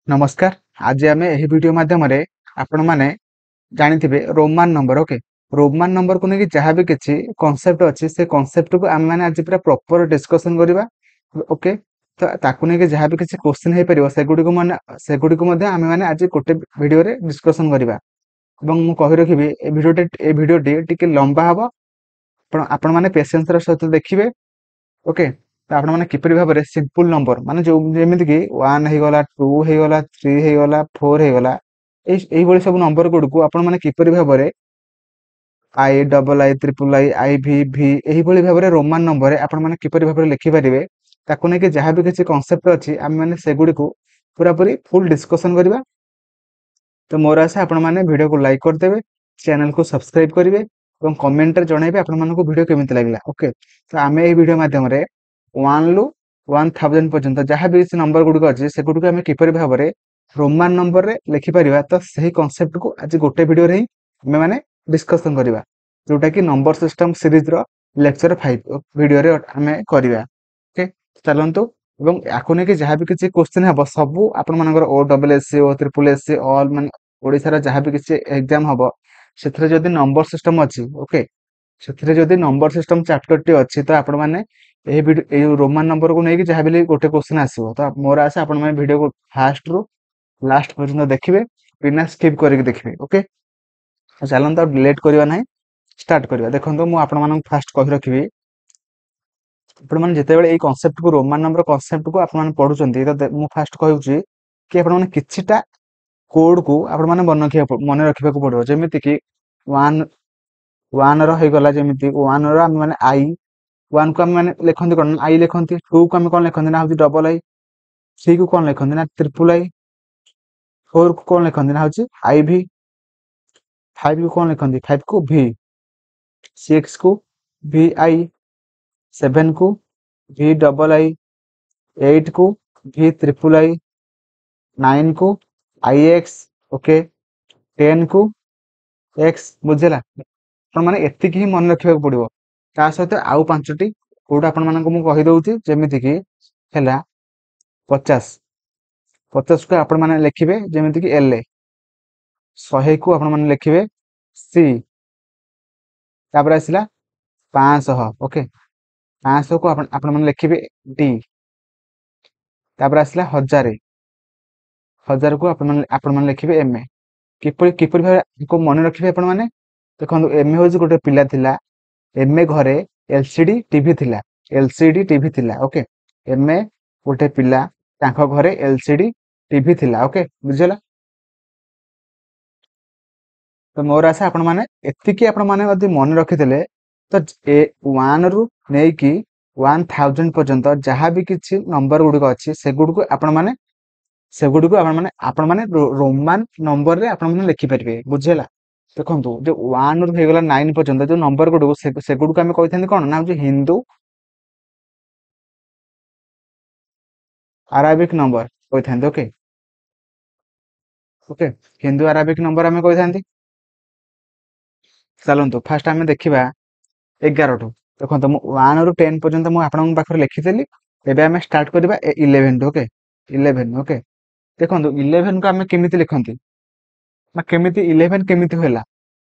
नमस्कार। आज आम यह वीडियो माध्यम आपण मैंने जानी Roman number. Okay, Roman number को लेकिन जहाँ भी किसी कॉन्सेप्ट अच्छी से कॉन्सेप्ट को आम मैंने आज पूरा प्रॉपर डिस्कशन करवा। ओके, तो ताकू लेकिन जहाँ भी किसी क्वेश्चन हो पार सेगुड़ी को आम मैंने आज गोटे वीडियो रे डिस्कशन करवा। मु कही रखी ए वीडियो टी लंबा हम आपण मैंने पेशेंस सहित देखिए। ओके, तो आपण मैंने किपरि भाव में सिंपल नंबर माने जो जेमिति कि 1 हेगला 2 हेगला 3 हेगला 4 हेगला एई भली सब नंबर गुड को आपण मैंने किपरि भाव में I double I triple I आई भी एही भली भाव में रोमान नंबर आपण मैंने किपरि भाव में लिखि पारिबे ताकू नै कि जहाँ भी किसी कांसेप्ट अछि आम मैंने सेगुडी को पूरा पूरी फुल डिस्कशन करवा। तो मोर आशा आपण मैंने वीडियो को लाइक करदेवे, चैनल को सब्सक्राइब करेंगे और कमेंट रे जणाइबे आपण मानको वीडियो केमिति लागला। ओके, तो आम ए वीडियो माध्यम रे 1 रु 1000 पर्यंत जहाँ भी नंबर गुड़िक अच्छे से गुड़िक आम किपरि भाव में रोमान नंबर रे लिखिपर तो सही कॉन्सेप्ट को आज गोटे वीडियो रे ही आम मैंने डिस्कसन करवा, जोटा कि नंबर सिस्टम सीरीज रो लेक्चर 5 वीडियो रे आम करवा। ओके, चलतु এবং याकू नहीं जहाँ भी किसी क्वेश्चन हम सबू आपण मानकर ओ डबल एस सी ओ ट्रिपल एस सी ऑल मान ओडिशार जहाँ भी किसी एग्जाम हम से जदि नंबर सिस्टम अच्छी। ओके, से जदि नंबर सिस्टम चैप्टर टी अच्छी तो आपण मैंने रोमान नंबर को लेकिन जहाँ भी गोटे क्वेश्चन आसो तो मोर आशा आपण मैंने वीडियो को फास्ट रु लास्ट पर्यंत देखिए, बिना स्किप करके देखिए। ओके, चलते लेट करवा ना, स्टार्ट करवा। देखो मुझे आपण मानक फास्ट कही रखी आपने जितेबाला ये कनसेप्ट को रोमान नंबर कनसेप्ट को आपने पढ़ुंट तो मुझे फास्ट कहूँ कि आपने किछिटा कोड को आपने मन रखा पड़ो जमी कि 1 रहीगला जमी 1 रम मैंने आई 1 को आम लिखती कौन आई लिखती 2 को आम कौन लिखती ना हूँ डबल आई 3 को कौन लिखती ना ट्रिपल आई 4 को कौन लिखती ना हूँ आई भी 5 को कौन लिखती 5 को भी 6 को भी आई 7 को भी डबल आई 8 को भी ट्रिपल आई 9 को आई एक्स। ओके, 10 को एक्स बुझेगा मैंने एतिक ही मन रखा पड़ो। ता सहित आउ 5टी कोड आपण मानक मु कहि दउची जेमिति कि हैला 50 50 को आपण माने लिखिबे जेमिति कि एल 100 को आपण माने लिखिबे सी तापर आसिला 500। ओके, 500 को आपण माने लिखिबे डी तापर आसिला 1000 को आपण माने लिखिबे एम ए। किपरि किपरि भाबे को मन रखिबे आपण माने देखो एम ए होज गोटे पिला थिला एम ए घरे एलसीडी टीवी थिला एलसीडी टीवी थिला। ओके, एम ए गोटे पिला तांको घरे एलसीडी टीवी थिला। ओके, बुझला। तो मोर आशा आपण माने एतिकी आपण माने यदि मन रखिदेले तो ए 1 रु नेकी 1000 पर्यंत जहाँ भी किसी नंबर गुड़िक अच्छी से गुड़ को आपण माने रोमान नंबर रे आपण माने लिखि परिबे। बुझेला। देखो जो 1 रु हेगला 9 पर्यंत जो नंबर गुड़ से गुड़ को आम कही कौन ना जो हिंदू अराबिक नंबर कही। Okay, okay, Hindu Arabic number आम कही। चलतु फास्ट आम देखा 11 ठू देखो 1 रु 10 पर्यंत मुझे पाखे लिखिदेली। एबे आम स्टार्ट करवा 11 ओके 11। ओके, देखो 11 को आम केमी लिखती ना केमी 11 केमी है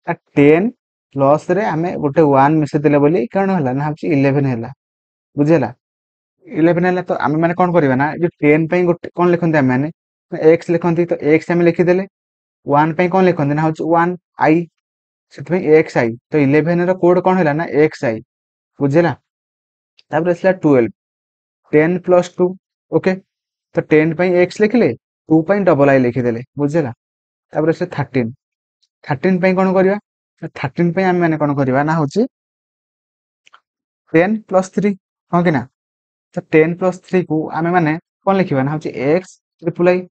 10 प्लस रे आम गोटे 1 मिसेदेले बोली कौन है ना हूँ 11 है। बुझेगा 11 है तो आम मैंने कौन करवा ना जो 10 गोटे कौन लिखते आम मैंने एक्स लिखती तो एक्स आम लिखिदेले 1 कौन लिखते ना हूँ 1 आई से एक्स आई तो 11 कोड कौन है ना एक्स आई। बुझेगा। तापर आसला 12 10 प्लस 2। ओके, तो 10 एक्स लिखिले 2 डबल आई लिखिदेले। बुझेगा। तापर आसला 13 13 कौन करवा 13 आम मैंने कौन करवा ना हूँ 10 प्लस 3 हाँ कि ना। तो 10 प्लस 3 को आम मैंने कौन लिखा ना हूँ एक्स ट्रिपल आई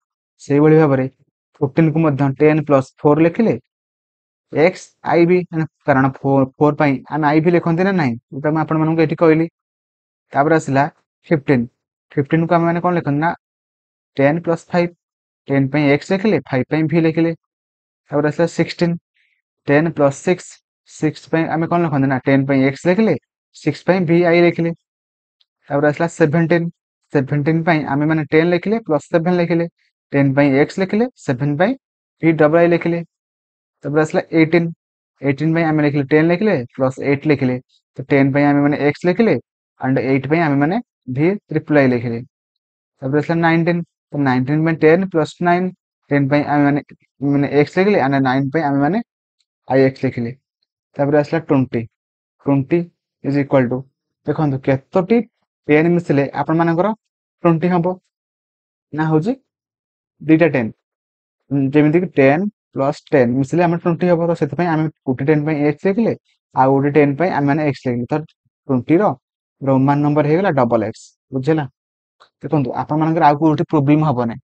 से भाव में 14 को 10 प्लस 4 लिखिले एक्स आई भी कारण 4 आम आई भी लिखती ना ना मुझे आपण मानक ये कहली। तापर आसला 15 15 को आम मैंने कौन लिखते ना 10 प्लस 5 10 एक्स लिखिले 5 भी लिखिले। तापर आसला 16 10 प्लस 6 6 आम कौन लिखते ना 10 एक्स लिखिले 6 भी आई लिखिले। तापर आसला 17 17 आम मैंने 10 लिखिले प्लस 7 लिखिले 10 ପାଇଁ x ଲେଖିଲେ 7 ପାଇଁ p ଡବଲ i ଲେଖିଲେ ତାପରେ ଆସିଲା 18 18 ପାଇଁ ଆମେ ଲେଖିଲେ 10 ଲେଖିଲେ ପ୍ଲସ୍ 8 ଲେଖିଲେ ତ 10 ପାଇଁ ଆମେ ମାନେ x ଲେଖିଲେ and 8 ପାଇଁ ଆମେ ମାନେ v ट्रिपल i ଲେଖିଲେ ତାପରେ ଆସିଲା 19 ତ 19 ପାଇଁ 10 ପ୍ଲସ୍ 9 10 ପାଇଁ ଆମେ ମାନେ x ଲେଖିଲେ and 9 ପାଇଁ ଆମେ ମାନେ ix ଲେଖିଲେ ତାପରେ ଆସିଲା 20 20 is equal to ଦେଖନ୍ତୁ କେତୋଟି 10 ମିଶିଲେ ଆପଣମାନଙ୍କର 20 ହବ ନା ହଉଛି ଦୁଇଟା 10 ଯେମିତିକି 10 ପ୍ଲସ୍ 10 ମିଶିଲେ ଆମେ 20 ହବ ତ ସେଥିପାଇଁ ଆମେ ଗୋଟେ 10 ପାଇଁ x ଲେଖିଲେ ଆଉ ଗୋଟେ 10 ପାଇଁ ଆମେ ମାନେ x ଲେଖିଲେ ତ 20 ର ରୋମାନ ନମ୍ବର ହେଇଗଲା ଡବଲ x ବୁଝିଲା ଦେଖନ୍ତୁ ଆପଣମାନଙ୍କର ଆଉ କୋଉଠି ପ୍ରୋବ୍ଲେମ ହବ ନାହିଁ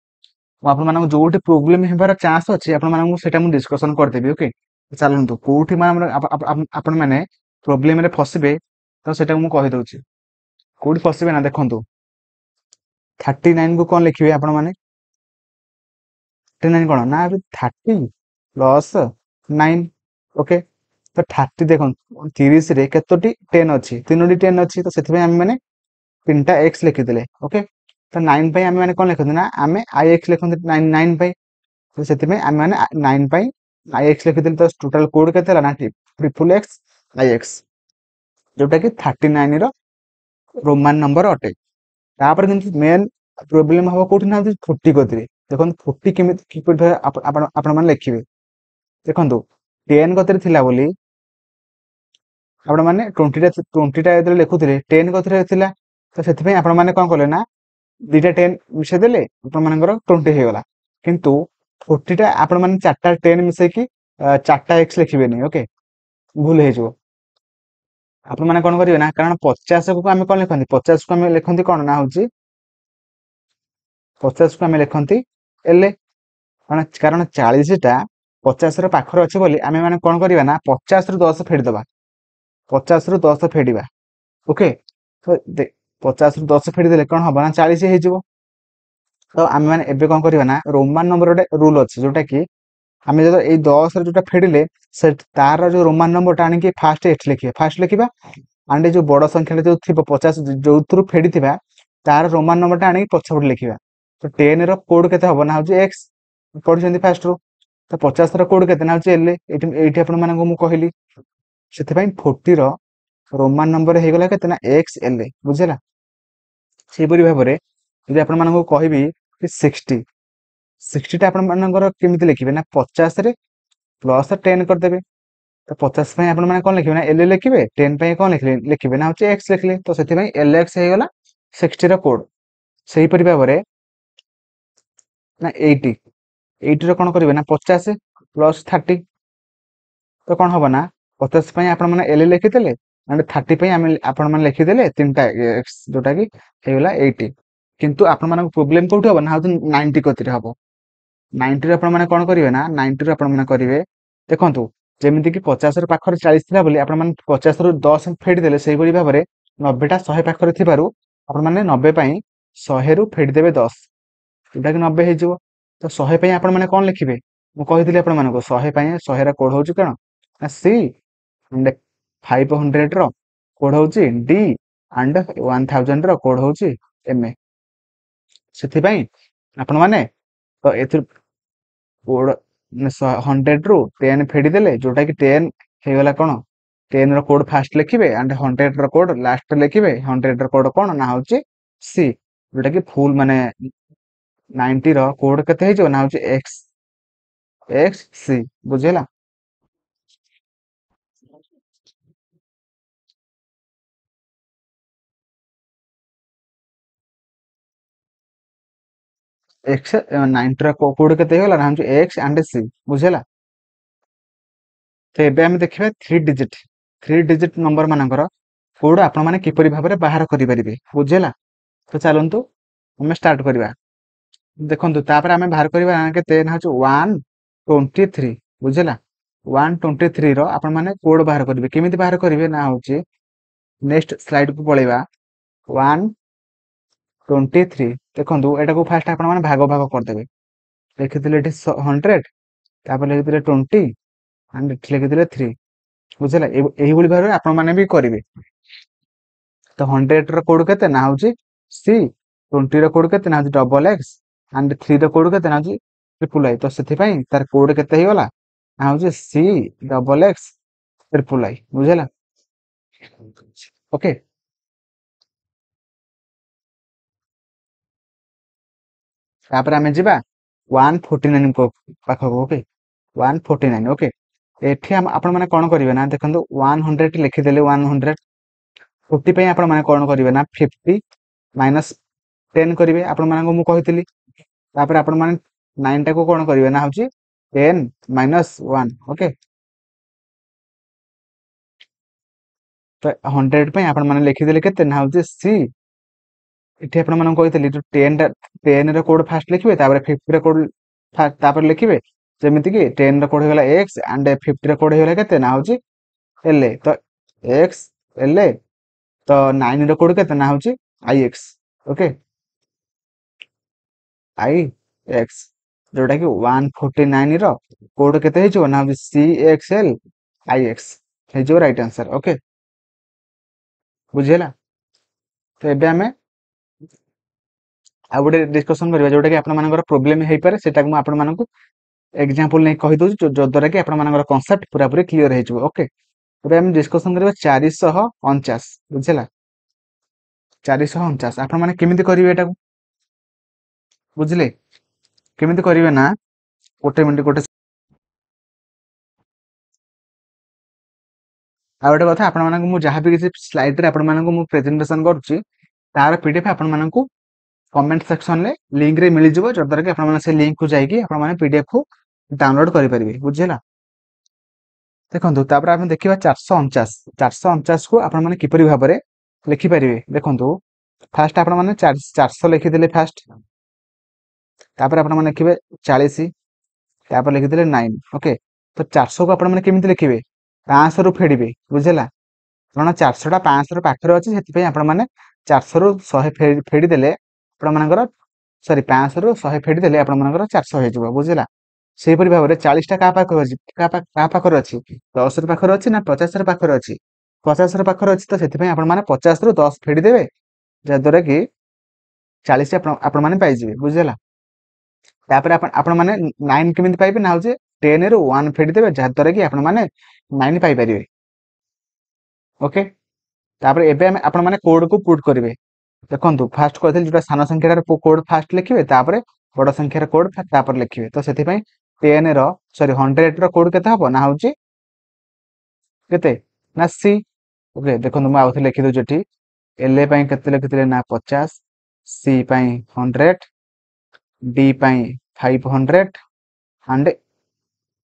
ମୁଁ ଆପଣମାନଙ୍କୁ ଯୋଉଠି ପ୍ରୋବ୍ଲେମ ହେବାର ଚାନ୍ସ ଅଛି ଆପଣମାନଙ୍କୁ ସେଇଟା ମୁଁ ଡିସ୍କସନ କରିଦେବି ଓକେ ଚାଲନ୍ତୁ କୋଉଠି ଆପଣମାନେ ପ୍ରୋବ୍ଲେମରେ ଫସିବେ ତ ସେଇଟା ମୁଁ କହିଦଉଛି କୋଉଠି ଫସିବେ ନା ଦେଖନ୍ତୁ 39 କୁ କଣ ଲେଖିବେ ଆପଣମାନେ 39 କଣ ନା 30 ପ୍ଲସ୍ 9 ଓକେ ତ 30 ଦେଖନ୍ତୁ 30 ରେ କେତୋଟି 10 ଅଛି ତିନୋଟି 10 ଅଛି ତ ସେଥିପାଇଁ ଆମେ ମାନେ ତିନିଟା x ଲେଖିଦେଲେ ଓକେ ତ 9 ପାଇଁ ଆମେ ମାନେ କଣ ଲେଖନ୍ତି ନା ଆମେ ix ଲେଖନ୍ତି 9 ପାଇଁ ତ ସେଥିପାଇଁ ଆମେ ମାନେ 9 ପାଇଁ ix ଲେଖିଦେଲେ ତ ଟୋଟାଲ କୋଡ କେତେ ହେଲା ନା ट्रिपल x ix जोटा कि 39 ର ରୋମାନ ନମ୍ବର ଅଟେ ତାପରେ କିନ୍ତୁ ମେନ୍ ପ୍ରୋବ୍ଲେମ ହବ କୋଉଠି ନା 40 ଗତିରେ ଦେଖନ୍ତୁ 40 କେମିତି କିପରି ଭାବେ ଆପଣମାନେ ଲେଖିବେ ଦେଖନ୍ତୁ 10 ଗତିରେ ଥିଲା ବୋଲି ଆପଣମାନେ 20ଟା ଯେତେବେଳେ ଲେଖୁଥିଲେ 10 ଗତିରେ ଥିଲା ତ ସେଥିପାଇଁ ଆପଣମାନେ କଣ କଲେ ନା ଦୁଇଟା 10 ମିଶାଇ ଦେଲେ ଆପଣମାନଙ୍କର 20 ହେଇଗଲା କିନ୍ତୁ 40ଟା ଆପଣମାନେ ଚାରିଟା 10 ମିଶେଇକି ଚାରିଟା x ଲେଖିବେନି ଓକେ ଭୁଲ ହେଇଯିବ ଆପଣମାନେ କଣ କରିବେ ନା କାରଣ 50 କୁ ଆମେ କଣ ଲେଖନ୍ତି 50 କୁ ଆମେ ଲେଖନ୍ତି କଣ ନା ହଉଛି 50 କୁ ଆମେ ଲେଖନ୍ତି ଏଲେ କାରଣ 40ଟା 50 ର ପାଖରେ ଅଛି ବୋଲି ଆମେ ମାନେ କଣ କରିବା ନା 50 ରୁ 10 ଫେଡିଦବା 50 ରୁ 10 ଫେଡିବା ଓକେ ତ 50 ରୁ 10 ଫେଡିଦେଲେ କଣ ହବ ନା 40 ହେଇଯିବ ତ ଆମେ ମାନେ ଏବେ କଣ କରିବା ନା ରୋମାନ ନମ୍ବର ଗୋଟେ ରୁଲ ଅଛି ଯୋଉଟା କି ଆମେ ଯଦି ଏଇ 10 ରେ ଯୋଉଟା ଫେଡିଲେ ସେ ତାର ଯୋଉ ରୋମାନ ନମ୍ବରଟା ଆଣିକି ଫାଷ୍ଟ ଲେଖିବା ଆଣ୍ଡ ଯୋଉ ବଡ ସଂଖ୍ୟାଟା ଯୋଉ ଥିବ 50 ଯୋଉଥିରୁ ଫେଡିଥିବା ତାର ରୋମାନ ନମ୍ବରଟା ଆଣିକି ପଛପଟେ ଲେଖିବା ତ 10 ର କୋଡ କେତେ ହବ ନା ହଉଛି x ପଢିଛନ୍ତି ଫାଷ୍ଟରୁ ତ 50 ର କୋଡ କେତେ ନା ହଉଛି ଏଲ ଏଇଠି ଆପଣମାନଙ୍କୁ ମୁଁ କହିଲି ସେଥିପାଇଁ 40 ର ରୋମାନ ନମ୍ବର ହେଇଗଲା କେତେ ନା x ଏଲ ବୁଝିଲା ସେହିପରି ଭାବରେ ଯଦି ଆପଣମାନଙ୍କୁ କହିବି କି 60ଟା ଆପଣମାନଙ୍କର କେମିତି ଲେଖିବେ ନା 50 ରେ ପ୍ଲସ୍ 10 କରିଦେବେ ତ 50 ପାଇଁ ଆପଣମାନେ କଣ ଲେଖିବେ ନା ଏଲ ଲେଖିବେ 10 ପାଇଁ କଣ ଲେଖିବେ ନା ହଉଛି x ଲେଖିଲେ ତ ସେଥିପାଇଁ ଏଲ ଏକ୍ସ ହେଇଗଲା 60 ର କୋଡ ସେହିପରି ଭାବରେ ନା 80 ର କଣ କରିବେ ନା 50 ପ୍ଲସ୍ 30 ତ କଣ ହବ ନା 50 ପାଇଁ ଆପଣମାନେ ଏଲ ଲେଖିଦେଲେ and 30 ପାଇଁ ଆପଣମାନେ ଲେଖିଦେଲେ ତିନିଟା x ଯୋଉଟା କି ହେଇଗଲା 80 କିନ୍ତୁ ଆପଣମାନଙ୍କ ପ୍ରୋବ୍ଲେମ କୋଉଠି ହବ ନା ହଉଛି 90 କତିରେ ହବ 90 ରେ ଆପଣମାନେ କଣ କରିବେ ନା 90 ରେ ଆପଣମାନେ କରିବେ ଦେଖନ୍ତୁ ଯେମିତିକି 50 ର ପାଖରେ 40 ଥିଲା ବୋଲି ଆପଣମାନେ 50 ରୁ 10 ଫେଡିଦେଲେ ସେଇଭଳି ଭାବରେ 90ଟା 100 ପାଖରେ ଥିବାରୁ ଆପଣମାନେ 90 ପାଇଁ 100 ରୁ ଫେଡିଦେବେ 10 ଯୋଉଟାକି 90 ହେଇଯିବ ତ 100 ପାଇଁ ଆପଣମାନେ କଣ ଲେଖିବେ ମୁଁ କହିଥିଲି ଆପଣମାନଙ୍କୁ 100 ପାଇଁ 100 ର କୋଡ ହଉଛି କଣ ନା ସି and 500 ର କୋଡ ହଉଛି ଡି and 1000 ର କୋଡ ହଉଛି ଏମ ସେଥିପାଇଁ ଆପଣମାନେ ତ ଏଥିରୁ 100 ରୁ 10 ଫେଡିଦେଲେ ଯୋଉଟା କି 10 ହେଇଗଲା କଣ 10 ର କୋଡ ଫାଷ୍ଟ ଲେଖିବେ and 100 ର କୋଡ ଲାଷ୍ଟ ଲେଖିବେ 100 ର କୋଡ କଣ ନା ହଉଛି ସି ଯୋଉଟା କି ଫୁଲ ମାନେ 90 ର କୋଡ କେତେ ହେଇଯିବ ନା ହଉଛି x ସି ବୁଝିଲା x 90 ର କୋଡ କେତେ ହେଇଗଲା ନା ହଉଛି x and c ବୁଝିଲା ତ ଏବେ ଆମେ ଦେଖିବା 3 ଡିଜିଟ ନମ୍ବର ମାନଙ୍କର କୋଡ ଆପଣମାନେ କିପରି ଭାବରେ ବାହାର କରିପାରିବେ ବୁଝିଲା ତ ଚାଲନ୍ତୁ ଆମେ ଷ୍ଟାର୍ଟ କରିବା ଦେଖନ୍ତୁ ତାପରେ ଆମେ ବାହାର କରିବା କେତେ ନା ହଉଛି 123 ବୁଝିଲା 123 ର ଆପଣମାନେ କୋଡ ବାହାର କରିବେ କେମିତି ବାହାର କରିବେ ନା ହଉଛି ନେକ୍ସଟ ସ୍ଲାଇଡ କୁ ପଳେଇବା 123 ଦେଖନ୍ତୁ ଏଟାକୁ ଫାଷ୍ଟ ଆପଣମାନେ ଭାଗ ଭାଗ କରିଦେବେ ଲେଖିଥିଲେ ଏଠି 100 ତାପରେ ଲେଖିଥିଲେ 20 and ଏଠି ଲେଖିଥିଲେ 3 ବୁଝିଲା ଏଇଭଳି ଭାବରେ ଆପଣମାନେ ବି କରିବେ ତ 100 ର କୋଡ କେତେ ନା ହଉଛି ସି 20 ର କୋଡ କେତେ ନା ହଉଛି ଡବଲ x एंड 3 ର कोड केते ना होची ट्रिपल आई तो सेथि पई तार कोड केते ही गला ना होची C double X triple I बुझेला ओके तापर आमे जिबा 149 को पाखो ओके 149 ओके एठी हम आपण माने कोन करिवे ना देखंतु 100 लिखि देले 100 50 पई आपण माने कोन करिवे ना 50 माइनस 10 करिवे आपण माने को मु कहितली तापर आपण माने 9 टा को कोन करिवे ना होची 10 माइनस 1 ओके तो 100 पई आपण माने लिखि देले केते ना होची सी एठी आपण माने कहितली जो 10 टा 10 रे कोड फास्ट लिखिबे तापर 50 रे कोड तापर लिखिबे जेमिति कि 10 रे कोड होगला x एंड 50 रे कोड होगला केते ना होची la तो x la तो 9 रे कोड केते ना होची ix ओके ix जोटा कि 149 रो कोड केते हेजो ना होची cxl ix हेजो राइट आंसर ओके बुझेला तो एबे हमें आ गोटे डिस्कशन करबा जोटा कि आपण मानकर प्रॉब्लम हेई पारे सेटा को आपण मानकू एग्जांपल नै कहि दउ जो द्वारा कि आपण मानकर कांसेप्ट पूरा पूरी क्लियर हे जबो ओके एबे हम डिस्कशन करबा 449 बुझेला 449 आपण माने केमिति करिवे एटा को बुझले केमिति करिवे ना गोटे मिनिट गोटे आ गोटे कथा आपण मानकू मु जहां भी किसी स्लाइड रे आपण मानकू मु प्रेजेंटेशन करूची तार पीडीएफ आपण मानकू कमेंट सेक्शन में लिंक रे मिल जिवो जदर कि आपण माने से लिंक को जाई कि आपण माने पीडीएफ को डाउनलोड करि परिबे बुझिला देखंतु तापर आपण देखिबा 449 449 को आपण माने किपरि भाबरे लिखि परिबे देखंतु फास्ट आपण माने 400 लिखि देले फास्ट तापर आपण माने लिखिबे 40 तापर लिखि देले 9 ओके तो 400 को आपण माने केमिति लिखिबे 500 रु फेडिबे बुझिला कारण 400 टा 500 रो पाखरे अछि सेति पई आपण माने 400 रु 100 फेडी देले आपण मानकर सॉरी 500 रु 100 फेडी देले आपण मानकर 400 हे जबो बुझिला सेहि परि भाबरे 40 टा का पाखरे अछि का पाखरे अछि 10 रो पाखरे अछि ना 50 रो पाखरे अछि 50 रो पाखरे अछि तो सेति पई आपण माने 50 रु 10 फेडी देबे जदरे कि 40 आपण माने पाइ जिवे बुझिला तापर आपण माने 9 केमिति पाइबे ना होजे 10 रु 1 फेडी देबे जदरे कि आपण माने 9 पाइ परिबे ओके तापर एबे हम आपण माने कोड को पुट करिवे देखंतु फास्ट करथिल जेटा सान संख्यार कोड फास्ट लिखिबे तापर बड़ संख्यार कोड तापर लिखिबे तो सेति पई 10 रो सॉरी 100 रो कोड केते हबो ना होची केते ना सी ओके देखंतु म आउथे लिखि दउ जेठी एल पई केते लिखितले ना 50 सी पई 100 डी पई 500 एंड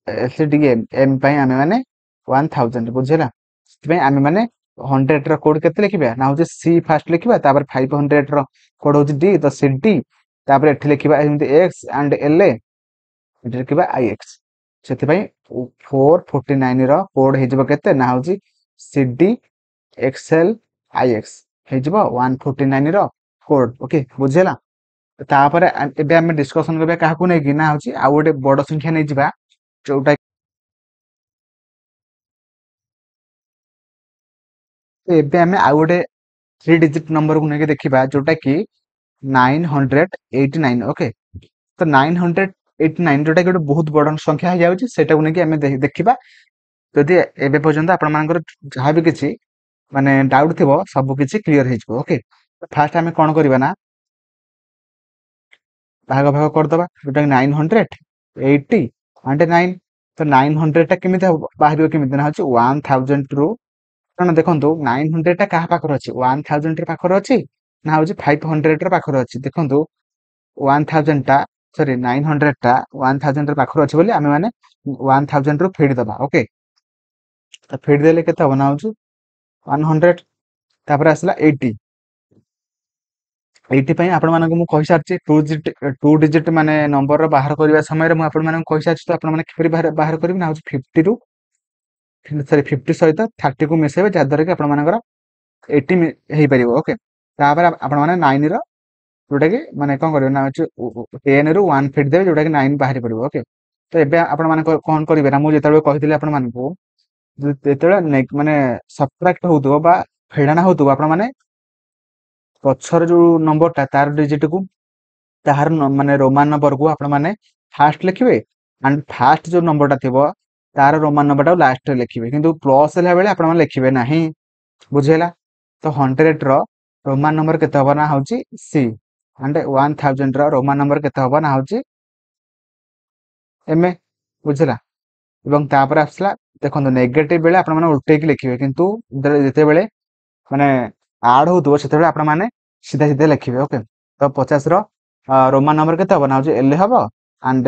एसडीएम एम पई आमे माने 1000 बुझिला सेति पई आमे माने 100 रो कोड केते लिखिबा ना होची सी फास्ट लिखिबा तापर 500 रो कोड होची डी तो सी डी तापर एठी लिखिबा एमती एक्स एंड एल एठी लिखिबा आई एक्स सेति पई 449 रो कोड हे जबो केते ना होची सी डी एक्सएल आई एक्स हे जबो 149 रो कोड ओके बुझिला तापर एबे हम डिस्कशन करबा काहाकू नै कि ना होची आ गोटे बड़ संख्या नै जिबा जोटा एबे हमें आ गोटे 3 डिजिट नंबर को नेके देखिबा जोटा कि 989 ओके तो 989 जोटा कि गोटे बहुत बड़ संख्या हो जाउची सेटा को नेके हमें देखिबा जदि एबे पर्यंत आपण मानकर जहां भी किछि माने डाउट थिबो सब किछि क्लियर हे जबो ओके फास्ट हमें कोन करबा ना भाग भाग कर दबा जोटा 980 एंड 9 तो 900 टा केमिति बाहरियो केमिति ना होची 1000 रु कारण देखंतु 900 टा कहा पाखर अछि 1000 रे पाखर अछि ना होची 500 रे पाखर अछि देखंतु 1000 टा सॉरी 900 टा 1000 रे पाखर अछि बोली आमे माने 1000 रु फेडी दबा ओके तो फेडी देले केते बना होची 100 तापर आसला 80 80 पई आपण मानक मु कहि सारछि 2 डिजिट माने नंबर रो बाहर करबा समय रे मु आपण मानक कहि सारछि तो आपण माने किपरि बाहर करबि ना होची 50 रु सॉरी 50 सहित 30 को मिसेबे जादर कि आपण मानकर 80 हेई परिबो ओके तापर आपण माने 9 रो जोटा कि माने कोन करबे ना होची 10 रु 1 फिट देबे जोटा कि 9 बाहर परिबो ओके तो एबे आपण माने कोन करिवे ना मु जेतबे कहितले आपण मानकू जेतबे माने सब्ट्रैक्ट होउतबो बा फेडाना होउतबो आपण माने पछर जो नंबर ता तार डिजिट को ତାହାର ମାନେ ରୋମାନ ନମ୍ବର କୁ ଆପଣ ମାନେ ଫାଷ୍ଟ ଲେଖିବେ ଆଣ୍ଡ ଫାଷ୍ଟ ଯୋଉ ନମ୍ବରଟା ଥିବ ତାର ରୋମାନ ନମ୍ବରଟାକୁ ଲାଷ୍ଟରେ ଲେଖିବେ, କିନ୍ତୁ ପ୍ଲସ୍ ହେଲା ବେଳେ ଆପଣ ମାନେ ଲେଖିବେ ନାହିଁ। ବୁଝିହେଲା? ତ 100 ର ରୋମାନ ନମ୍ବର କେତେ ହବ ନା ହଉଛି ସି, ଆଣ୍ଡ 1000 ର ରୋମାନ ନମ୍ବର କେତେ ହବ ନା ହଉଛି ଏମ। ବୁଝିଲା? ଏବଂ ତାପରେ ଆସିଲା, ଦେଖନ୍ତୁ ନେଗେଟିଭ ବେଳେ ଆପଣ ମାନେ ଉଲ୍ଟେଇକି ଲେଖିବେ, କିନ୍ତୁ ଯେତେବେଳେ ମାନେ ଆଡ ହଉଥିବ ସେତେବେଳେ ଆପଣ ମାନେ ସିଧା ସିଧା ଲେଖିବେ। ଓକେ, ତ 50 ର ରୋମାନ ନମ୍ବର କେତେ ହବ ନା ହଉଛି ଏଲ ହବ, ଆଣ୍ଡ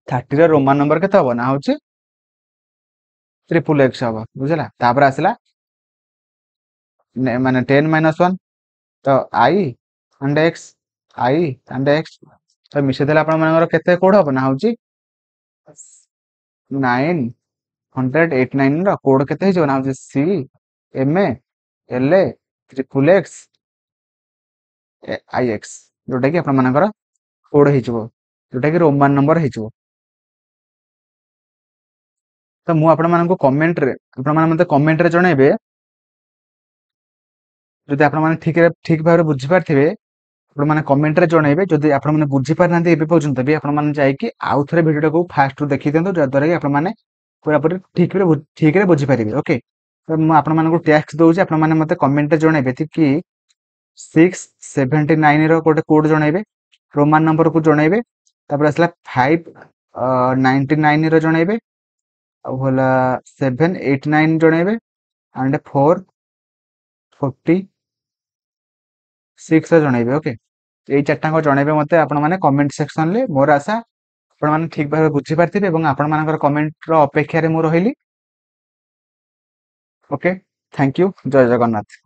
30 ର ରୋମାନ ନମ୍ବର କେତେ ହବ ନା ହଉଛି ଟ୍ରିପୁଲ ଏକ୍ସ ହବ। ବୁଝିଲା? ତାପରେ ଆସିଲା ମାନେ 10 - 1, ତ I and X, I and X, ତ ମିଶେଇ ଦେଲେ ଆପଣ ମାନଙ୍କର କେତେ କୋଡ ହବ ନା ହଉଛି 989 ର କୋଡ କେତେ ହେଇଯିବ ନା ହଉଛି C M L triple X I X, ଯୋଉଟା କି ଆପଣ ମାନଙ୍କର କୋଡ ହେଇଯିବ, ଯୋଉଟା କି ରୋମାନ ନମ୍ବର ହେଇଯିବ। ତ ମୁଁ ଆପଣ ମାନଙ୍କୁ କମେଣ୍ଟରେ, ଆପଣ ମାନେ ମତେ କମେଣ୍ଟରେ ଜଣେଇବେ ଯଦି ଆପଣ ମାନେ ଠିକ ଭାବରେ ବୁଝିପାରିଥିବେ। ଆପଣ ମାନେ କମେଣ୍ଟରେ ଜଣେଇବେ, ଯଦି ଆପଣ ମାନେ ବୁଝିପାରିନାହାନ୍ତି ଏବେ ପର୍ଯ୍ୟନ୍ତ ବି ଆପଣ ମାନେ ଯାଇକି ଆଉ ଥରେ ଭିଡିଓଟାକୁ ଫାଷ୍ଟରୁ ଦେଖି ଦିଅନ୍ତୁ, ଯାହାଦ୍ୱାରା କି ଆପଣ ମାନେ ପୁରାପୁରି ଠିକରେ ବୁଝିପାରିବେ। ଓକେ, ତ ମୁଁ ଆପଣ ମାନଙ୍କୁ ଟ୍ୟାକ୍ସ ଦଉଛି, ଆପଣ ମାନେ ମତେ କମେଣ୍ଟରେ ଜଣେଇବେ କି 679 ର ଗୋଟେ କୋଡ ଜଣେଇବେ, ରୋମାନ ନମ୍ବରକୁ ଜଣେଇବେ, ତାପରେ ଆସିଲା 599 ର ଜଣେଇବେ, ଆଉ ହେଲା 789 ଜଣେଇବେ, ଆଣ୍ଡ 446 ର ଜଣେଇବେ। ଓକେ, ଏଇ ଚାରିଟାଙ୍କ ଜଣେଇବେ ମତେ ଆପଣ ମାନେ କମେଣ୍ଟ ସେକ୍ସନରେ। ମୋର ଆଶା ଆପଣ ମାନେ ଠିକ ଭାବେ ବୁଝିପାରିଥିବେ ଏବଂ ଆପଣ ମାନଙ୍କର କମେଣ୍ଟର ଅପେକ୍ଷାରେ ମୁଁ ରହିଲି। ଓକେ, ଥ୍ୟାଙ୍କ ୟୁ, ଜୟ ଜଗନ୍ନାଥ।